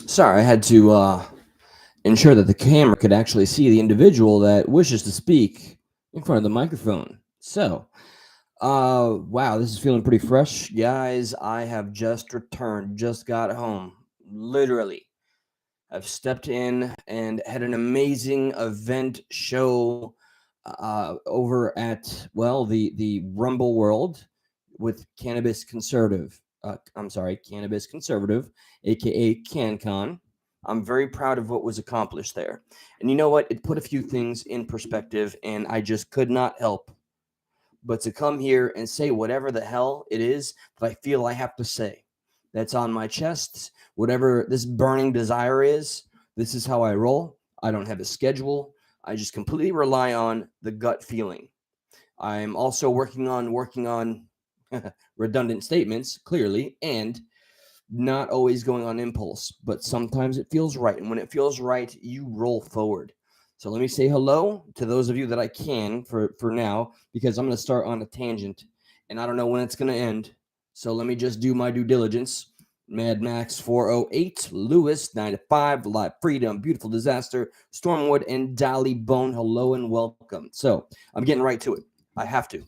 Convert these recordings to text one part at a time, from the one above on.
Sorry, I had to ensure that the camera could actually see the individual that wishes to speak in front of the microphone. Wow, this is feeling pretty fresh, guys. I have just returned, just got home. Literally, I've stepped in and had an amazing event show over at the Rumble World with Cannabis Conservative. Cannabis Conservative, aka CanCon. I'm very proud of what was accomplished there. And you know what? It put a few things in perspective, and I just could not help but to come here and say whatever the hell it is that I feel I have to say. That's on my chest. Whatever this burning desire is, this is how I roll. I don't have a schedule. I just completely rely on the gut feeling. I'm also working on redundant statements, clearly, and not always going on impulse, but sometimes it feels right. And when it feels right, you roll forward. So let me say hello to those of you that I can for now, because I'm going to start on a tangent and I don't know when it's going to end. So let me just do my due diligence. Mad Max 408, Lewis 9 to 5, Live Freedom, Beautiful Disaster, Stormwood, and Dolly Bone. Hello and welcome. So I'm getting right to it. I have to.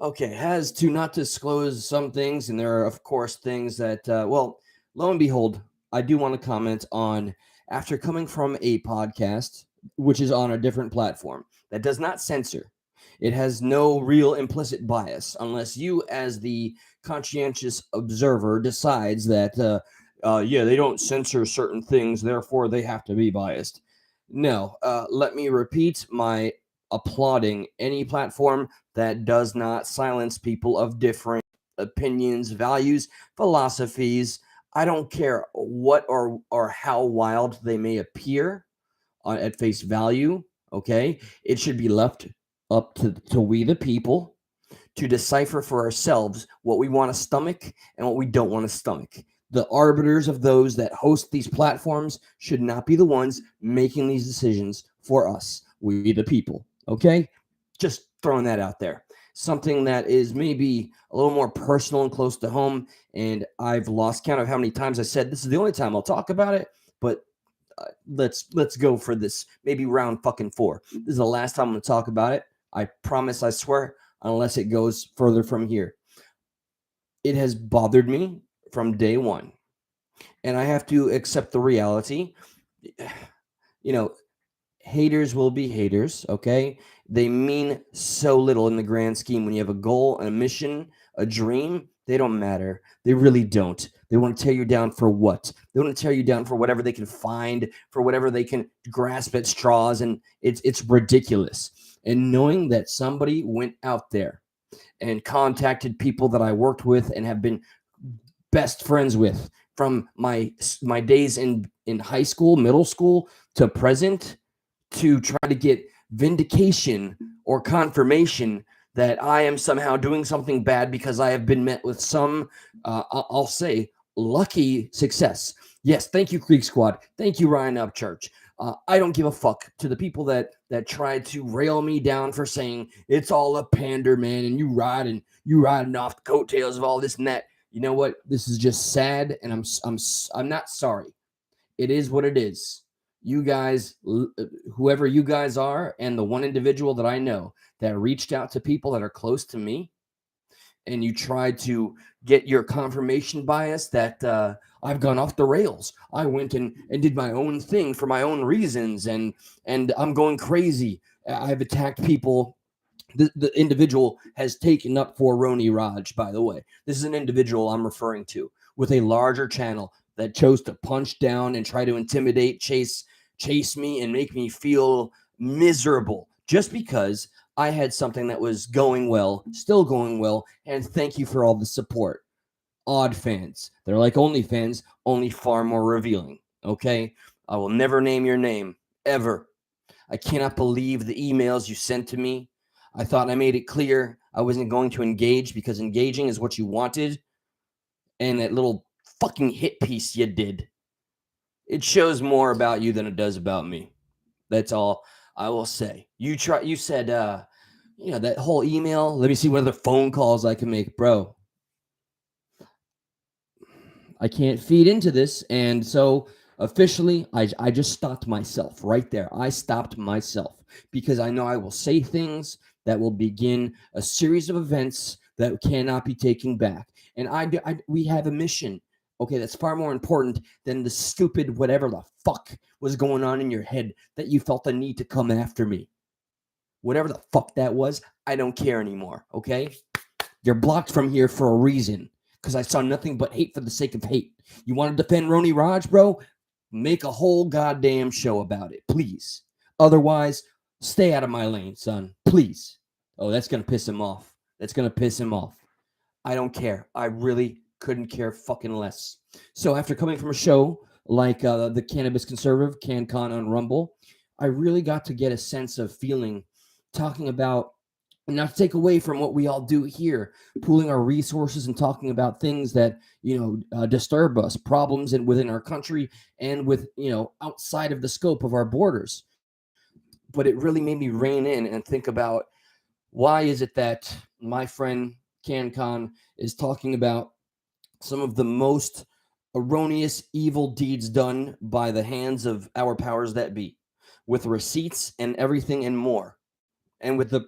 Okay, has to not disclose some things, and there are, of course, things that, lo and behold, I do want to comment on after coming from a podcast, which is on a different platform that does not censor. It has no real implicit bias unless you, as the conscientious observer, decides that, yeah, they don't censor certain things, therefore they have to be biased. No, let me repeat my applauding any platform that does not silence people of different opinions, values, philosophies. I don't care what or how wild they may appear at face value. Okay, it should be left up to we the people to decipher for ourselves what we want to stomach and what we don't want to stomach. The arbiters of those that host these platforms should not be the ones making these decisions for us, we the people. Okay? Just throwing that out there. Something that is maybe a little more personal and close to home. And I've lost count of how many times I said this is the only time I'll talk about it. But let's go for this. Maybe round fucking 4. This is the last time I'm gonna talk about it. I promise. I swear. Unless it goes further from here, it has bothered me from day one, and I have to accept the reality. You know, haters will be haters, okay? They mean so little in the grand scheme. When you have a goal, a mission, a dream, they don't matter. They really don't. They want to tear you down for what? They want to tear you down for whatever they can find, for whatever they can grasp at straws, and it's ridiculous. And knowing that somebody went out there and contacted people that I worked with and have been best friends with from my days in high school, middle school to present, to try to get vindication or confirmation that I am somehow doing something bad because I have been met with some, I'll say, lucky success. Yes, thank you, Creek Squad. Thank you, Ryan Upchurch. I don't give a fuck to the people that tried to rail me down for saying it's all a pander, man, and you riding off the coattails of all this and that. You know what? This is just sad, and I'm not sorry. It is what it is. You guys, whoever you guys are, and the one individual that I know that reached out to people that are close to me, and you tried to get your confirmation bias that I've gone off the rails. I went and did my own thing for my own reasons, and I'm going crazy. I've attacked people. The individual has taken up for Roni Raj, by the way. This is an individual I'm referring to with a larger channel that chose to punch down and try to intimidate, chase me, and make me feel miserable just because I had something that was going well, still going well, and thank you for all the support. Odd fans. They're like OnlyFans, only far more revealing. Okay? I will never name your name, ever. I cannot believe the emails you sent to me. I thought I made it clear I wasn't going to engage because engaging is what you wanted. And that little fucking hit piece you did, it shows more about you than it does about me. That's all I will say. You said that whole email. Let me see what other phone calls I can make, bro. I can't feed into this. And so officially, I just stopped myself right there. I stopped myself because I know I will say things that will begin a series of events that cannot be taken back. And we have a mission. Okay, that's far more important than the stupid whatever the fuck was going on in your head that you felt the need to come after me. Whatever the fuck that was, I don't care anymore. Okay? You're blocked from here for a reason because I saw nothing but hate for the sake of hate. You want to defend Roni Raj, bro? Make a whole goddamn show about it, please. Otherwise, stay out of my lane, son. Please. Oh, that's going to piss him off. That's going to piss him off. I don't care. I really couldn't care fucking less. So after coming from a show like the Cannabis Conservative, CanCon on Rumble, I really got to get a sense of feeling talking about, not to take away from what we all do here, pooling our resources and talking about things that disturb us, problems within our country and with outside of the scope of our borders. But it really made me rein in and think about, why is it that my friend CanCon is talking about some of the most erroneous evil deeds done by the hands of our powers that be, with receipts and everything and more, and with the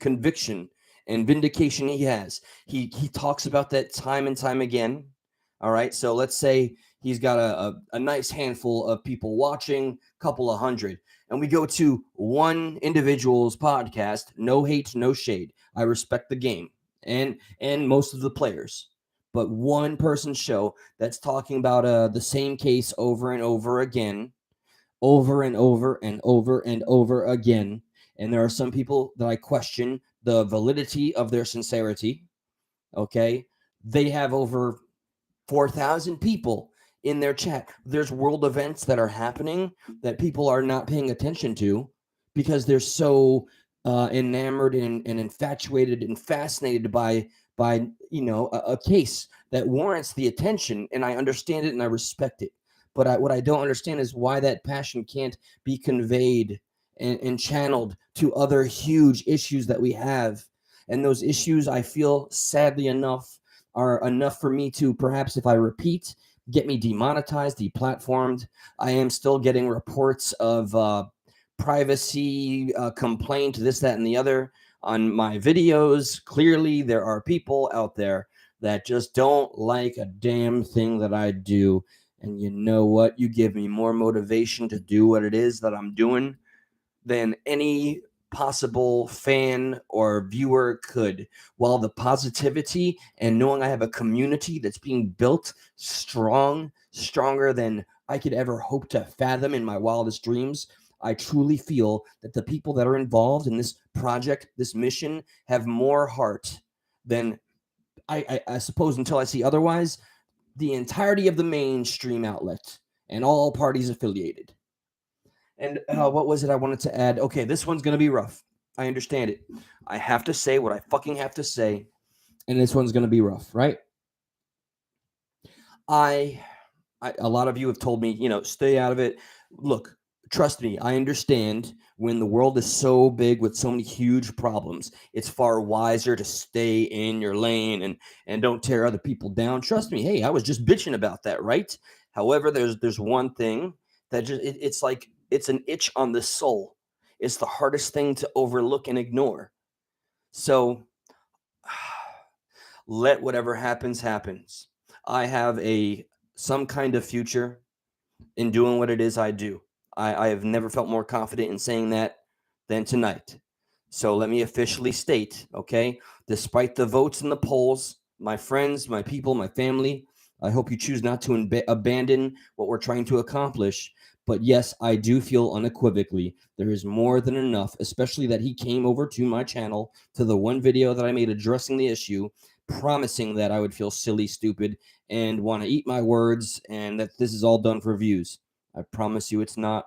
conviction and vindication he has. He talks about that time and time again. All right, so let's say he's got a nice handful of people watching, couple of hundred, and we go to one individual's podcast. No hate, no shade. I respect the game and most of the players, but one person's show that's talking about the same case over and over again, over and over and over and over again. And there are some people that I question the validity of their sincerity. Okay. They have over 4,000 people in their chat. There's world events that are happening that people are not paying attention to because they're so enamored and infatuated and fascinated by a case that warrants the attention. And I understand it and I respect it. But what I don't understand is why that passion can't be conveyed and channeled to other huge issues that we have. And those issues, I feel, sadly enough, are enough for me to, perhaps if I repeat, get me demonetized, deplatformed. I am still getting reports of privacy complaint, this, that, and the other on my videos. Clearly, there are people out there that just don't like a damn thing that I do. And you know what? You give me more motivation to do what it is that I'm doing than any possible fan or viewer could. While the positivity and knowing I have a community that's being built stronger than I could ever hope to fathom in my wildest dreams, I truly feel that the people that are involved in this project, this mission, have more heart than I suppose, until I see otherwise, the entirety of the mainstream outlet and all parties affiliated. And what was it I wanted to add? Okay, this one's going to be rough. I understand it. I have to say what I fucking have to say, and this one's going to be rough, right? A lot of you have told me, stay out of it. Look, trust me, I understand when the world is so big with so many huge problems, it's far wiser to stay in your lane and don't tear other people down. Trust me. Hey, I was just bitching about that, right? However, there's one thing that just it's like it's an itch on the soul. It's the hardest thing to overlook and ignore. So let whatever happens. I have some kind of future in doing what it is I do. I have never felt more confident in saying that than tonight. So let me officially state, okay, despite the votes in the polls, my friends, my people, my family, I hope you choose not to abandon what we're trying to accomplish. But yes, I do feel unequivocally there is more than enough, especially that he came over to my channel, to the one video that I made addressing the issue, promising that I would feel silly, stupid, and want to eat my words, and that this is all done for views. I promise you it's not.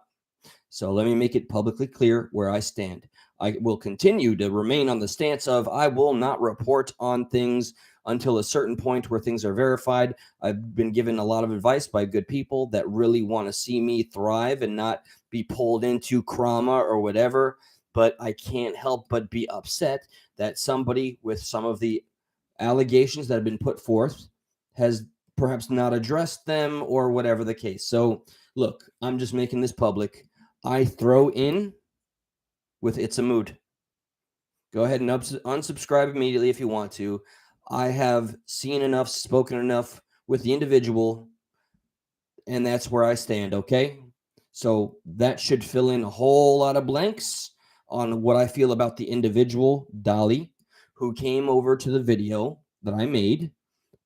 So let me make it publicly clear where I stand. I will continue to remain on the stance of I will not report on things until a certain point where things are verified. I've been given a lot of advice by good people that really want to see me thrive and not be pulled into trauma or whatever. But I can't help but be upset that somebody with some of the allegations that have been put forth has perhaps not addressed them or whatever the case. So, look, I'm just making this public. I throw in with It's a Mood. Go ahead and unsubscribe immediately if you want to. I have seen enough, spoken enough with the individual, and that's where I stand, okay? So that should fill in a whole lot of blanks on what I feel about the individual, Dolly, who came over to the video that I made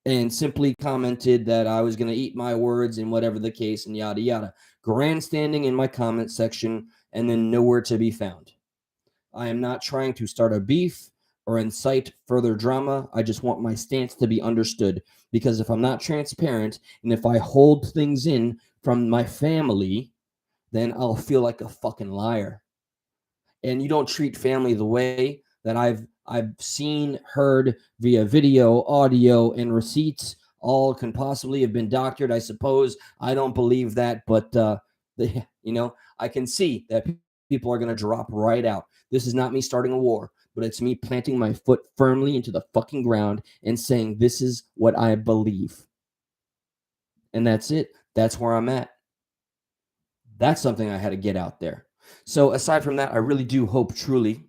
and simply commented that I was going to eat my words and whatever the case and yada yada. Grandstanding in my comment section and then nowhere to be found. I am not trying to start a beef or incite further drama. I just want my stance to be understood, because if I'm not transparent and if I hold things in from my family, then I'll feel like a fucking liar. And you don't treat family the way that I've seen, heard via video, audio, and receipts. All can possibly have been doctored, I suppose. I don't believe that, but I can see that people are going to drop right out. This is not me starting a war, but it's me planting my foot firmly into the fucking ground and saying, this is what I believe. And that's it. That's where I'm at. That's something I had to get out there. So aside from that, I really do hope truly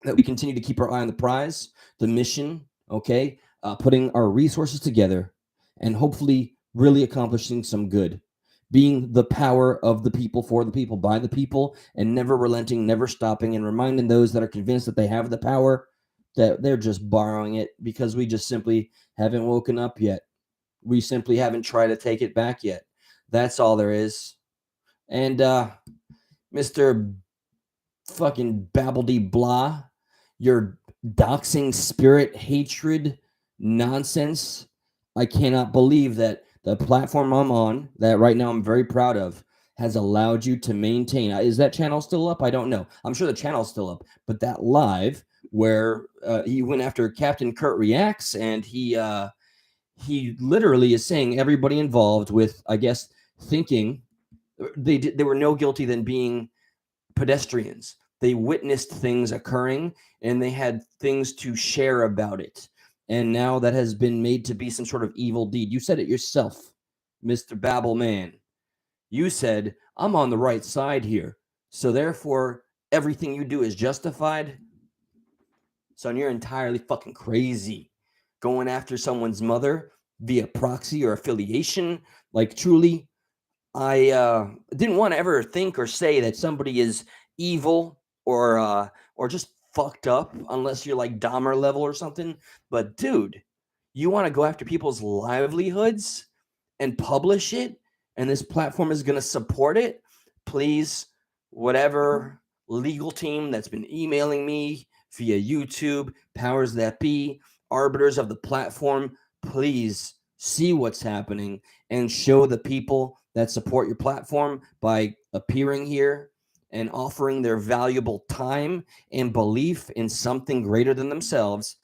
that we continue to keep our eye on the prize, the mission, okay, putting our resources together and hopefully really accomplishing some good, being the power of the people, for the people, by the people, and never relenting, never stopping, and reminding those that are convinced that they have the power that they're just borrowing it, because we just simply haven't woken up yet. We simply haven't tried to take it back yet. That's all there is. And Mr. fucking babbledy blah, your doxing spirit hatred nonsense. I cannot believe that the platform I'm on, that right now I'm very proud of, has allowed you to maintain. Is that channel still up? I don't know. I'm sure the channel's still up, but that live where he went after Captain Kurt Reacts, and he literally is saying everybody involved with, I guess, thinking they were no guilty than being pedestrians. They witnessed things occurring and they had things to share about it. And now that has been made to be some sort of evil deed. You said it yourself, Mr. Babbleman. You said, I'm on the right side here. So therefore, everything you do is justified. Son, you're entirely fucking crazy. Going after someone's mother via proxy or affiliation. Like, truly, I didn't want to ever think or say that somebody is evil or just fucked up unless you're like Dahmer level or something. But dude, you want to go after people's livelihoods and publish it, and this platform is going to support it? Please, whatever legal team that's been emailing me via YouTube, powers that be, arbiters of the platform, please see what's happening and show the people that support your platform by appearing here and offering their valuable time and belief in something greater than themselves.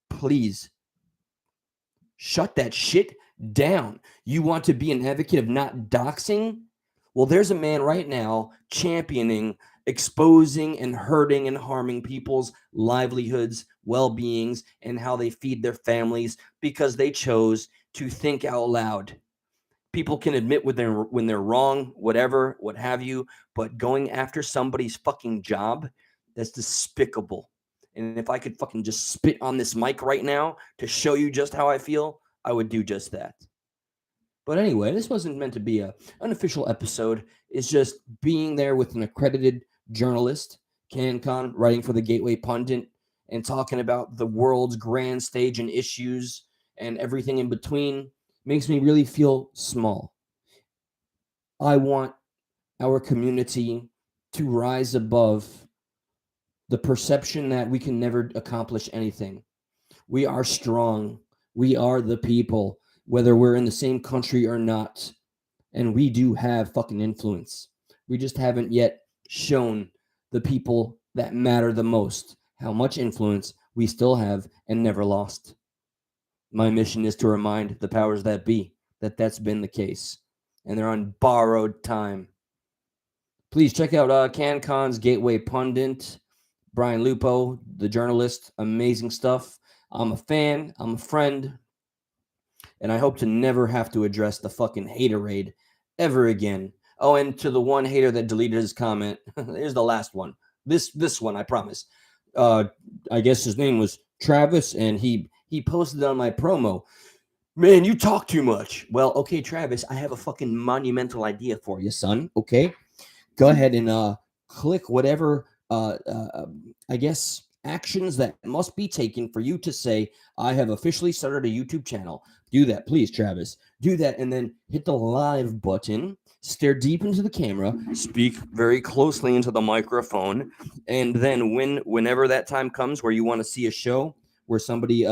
Please shut that shit down. You want to be an advocate of not doxing? Well, there's a man right now championing exposing and hurting and harming people's livelihoods, well-beings, and how they feed their families because they chose to think out loud. People can admit when they're wrong, whatever, what have you, but going after somebody's fucking job, that's despicable. And if I could fucking just spit on this mic right now to show you just how I feel, I would do just that. But anyway, this wasn't meant to be an unofficial episode. It's just being there with an accredited journalist, CanCon, writing for the Gateway Pundit, and talking about the world's grand stage and issues and everything in between makes me really feel small. I want our community to rise above the perception that we can never accomplish anything. We are strong. We are the people, whether we're in the same country or not. And we do have fucking influence. We just haven't yet shown the people that matter the most how much influence we still have and never lost. My mission is to remind the powers that be that that's been the case, and they're on borrowed time. Please check out CanCon's Gateway Pundit, Brian Lupo, the journalist. Amazing stuff. I'm a fan. I'm a friend. and I hope to never have to address the fucking haterade ever again. Oh, and to the one hater that deleted his comment, here's the last one. This one, I promise. I guess his name was Travis, and he posted on my promo. Man, you talk too much. Well, okay, Travis, I have a fucking monumental idea for you, son. Okay, go ahead and click whatever I guess actions that must be taken for you to say I have officially started a YouTube channel. Do that, please, Travis. Do that, and then hit the live button. Stare deep into the camera. Speak very closely into the microphone, and then whenever that time comes where you want to see a show where somebody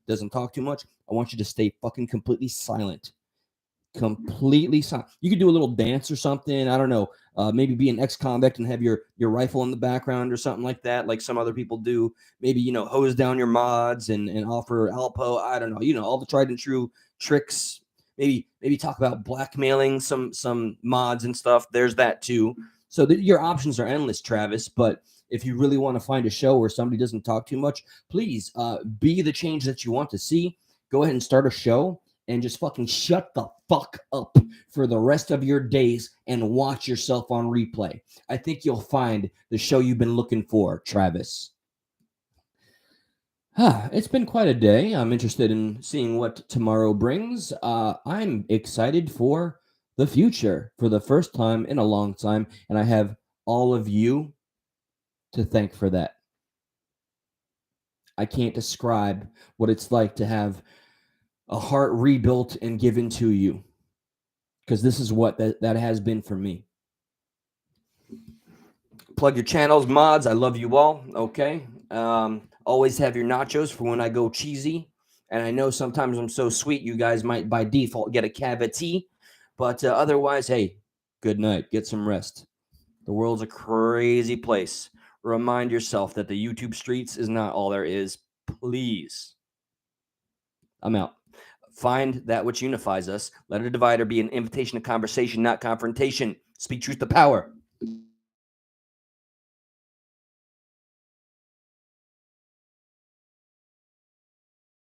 doesn't talk too much, I want you to stay fucking completely silent. Completely silent. You could do a little dance or something. I don't know. Maybe be an ex-convict and have your rifle in the background or something like that, like some other people do. Maybe, hose down your mods and offer Alpo. I don't know. All the tried and true tricks. Maybe talk about blackmailing some mods and stuff. There's that too. So your options are endless, Travis. But if you really want to find a show where somebody doesn't talk too much, please be the change that you want to see. Go ahead and start a show and just fucking shut the fuck up for the rest of your days and watch yourself on replay. I think you'll find the show you've been looking for, Travis. It's been quite a day. I'm interested in seeing what tomorrow brings. I'm excited for the future for the first time in a long time, and I have all of you to thank for that. I can't describe what it's like to have a heart rebuilt and given to you, because this is what that has been for me. Plug your channels, mods. I love you all. Okay. Always have your nachos for when I go cheesy. And I know sometimes I'm so sweet, you guys might by default get a cavity. But otherwise, hey, good night. Get some rest. The world's a crazy place. Remind yourself that the YouTube streets is not all there is. Please. I'm out. Find that which unifies us. Let a divider be an invitation to conversation, not confrontation. Speak truth to power.